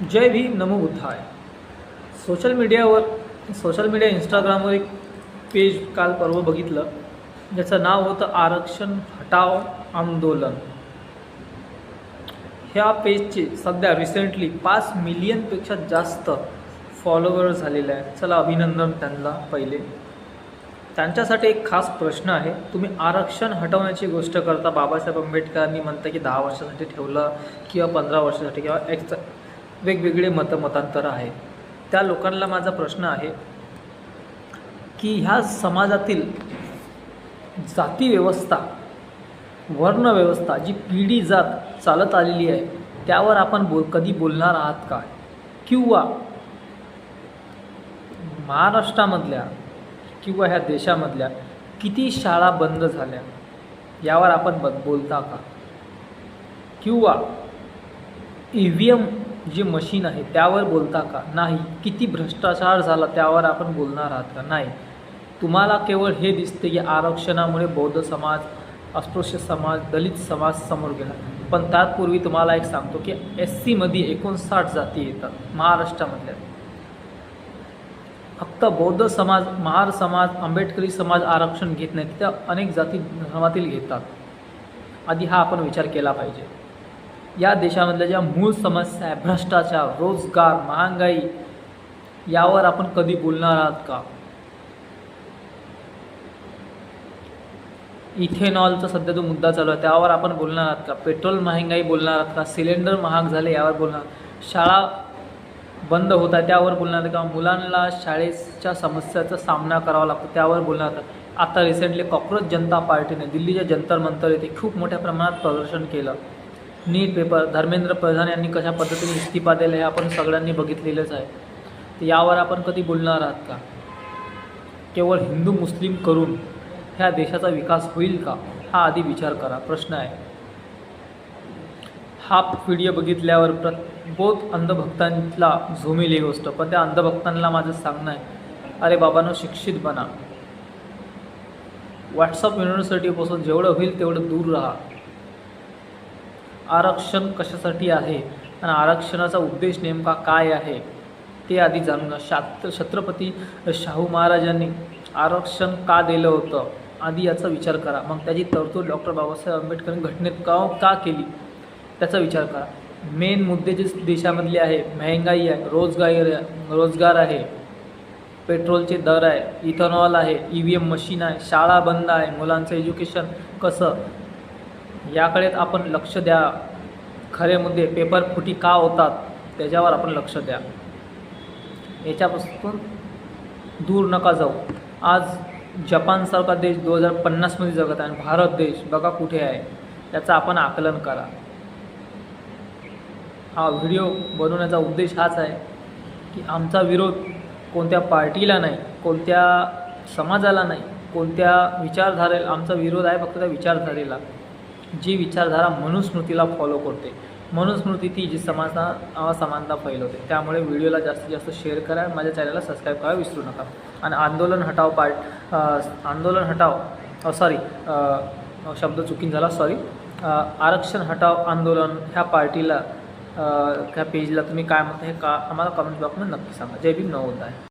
जय भीम नमो बुद्धाय. Social media इंस्टाग्रामवर एक page काल परवा बघितलं ज्याचं नाव होतं आरक्षण हटाव आंदोलन. ह्या पेजचे सध्या रिसेंटली 5 मिलियनपेक्षा जास्त फॉलोअर झालेले आहेत. चला अभिनंदन त्यांना. पहिले त्यांच्यासाठी एक खास प्रश्न आहे. तुम्ही आरक्षण हटवण्याची गोष्ट करता. बाबासाहेब आंबेडकरांनी म्हणतं की 10 वर्षासाठी ठेवलं किंवा 15 वर्षासाठी किंवा वेगवेगळे मतांतर आहे. त्या लोकांना माझा प्रश्न आहे की ह्या समाजातील जाती व्यवस्था, वर्ण व्यवस्था जी पिढी जात चालत आलेली आहे त्यावर आपण कधी बोलणार आहात का? किंवा महाराष्ट्रामधल्या किंवा ह्या देशामधल्या किती शाळा बंद झाल्या यावर आपण बोलता का? किंवा EVM जी मशीन आहे त्यावर बोलता का? नाही. किती भ्रष्टाचार झाला त्यावर आपण बोलणार आहात का? नाही. तुम्हाला केवळ हे दिसते की आरक्षणामुळे बौद्ध समाज, अस्पृश्य समाज, दलित समाज समोर गेला. पण त्यापूर्वी तुम्हाला एक सांगतो की SCमध्ये 59 जाती येतात महाराष्ट्रामधल्या. फक्त बौद्ध समाज, महार समाज, आंबेडकरी समाज आरक्षण घेत नाही, त्या अनेक जाती धर्मातील घेतात. आधी हा आपण विचार केला पाहिजे. या देशामधल्या ज्या मूळ समस्या आहे, भ्रष्टाचार, रोजगार, महागाई, यावर आपण कधी बोलणार आहात का? इथेनॉलचा सध्या जो मुद्दा चालू आहे त्यावर आपण बोलणार आहात का? पेट्रोल महागाई बोलणार आहात का? सिलेंडर महाग झाले यावर बोलणार? शाळा बंद होत आहे त्यावर बोलणार का? मुलांना शाळेच्या समस्याचा सामना करावा लागतो त्यावर बोलणार का? आता रिसेंटली कॉक्रोच जनता पार्टीने दिल्लीच्या जंतर मंतर येथे खूप मोठ्या प्रमाणात प्रदर्शन केलं. नीट पेपर, धर्मेंद्र प्रधान यांनी कशा पद्धतीने इस्तिफा दिला हे आपण सगळ्यांनी बघितलेलंच आहे. तर यावर आपण कधी बोलणार आहात का? केवळ हिंदू मुस्लिम करून ह्या देशाचा विकास होईल का? हा आधी विचार करा. प्रश्न आहे. हा व्हिडिओ बघितल्यावर बहुत अंधभक्तांना झोमेल ही गोष्ट. पण त्या अंधभक्तांना माझं सांगणं आहे, अरे बाबांनो, शिक्षित बना. व्हॉट्सअप युनिव्हर्सिटीपासून जेवढं होईल तेवढं दूर राहा. आरक्षण कशासाठी आहे आणि आरक्षणाचा उद्देश नेमका काय आहे ते आधी जाणून घ्या. छत्रपती शाहू महाराजांनी आरक्षण का दिलं होतं आधी याचा विचार करा. मग त्याची तरतूद डॉक्टर बाबासाहेब आंबेडकरांनी घटनेत का केली त्याचा विचार करा. मेन मुद्दे जे देशामधले आहे, महागाई आहे, रोजगार आहे, पेट्रोलचे दर आहे, इथेनॉल आहे, EVM मशीन आहे, शाळा बंद आहे, मुलांचं एज्युकेशन कसं, याकडे आपण लक्ष द्या. खरे मुद्दे, पेपर फुटी का होतात त्याच्यावर आपण लक्ष द्या. याच्यापासून दूर नका जाऊ. आज जपानसारखा देश 2050मध्ये जगत आहे आणि भारत देश बघा कुठे आहे, याचं आपण आकलन करा. हा व्हिडिओ बनवण्याचा उद्देश हाच आहे की आमचा विरोध कोणत्या पार्टीला नाही, कोणत्या समाजाला नाही, कोणत्या विचारधारेला. आमचा विरोध आहे फक्त त्या विचारधारेला, जी विचारधारा मनुस्मृतीला फॉलो करते. मनुस्मृती ती जी समानता फैलवते. त्यामुळे व्हिडिओला जास्तीत जास्त शेअर करा. माझ्या चॅनलला सबस्क्राईब करायला विसरू नका. आणि शब्द चुकीन झाला, सॉरी. आरक्षण हटाव आंदोलन ह्या पार्टीला, ह्या पेजला तुम्ही काय म्हणता हे का आम्हाला कमेंट बॉक्समध्ये नक्की सांगा. जय भीम नमो बुद्धाय.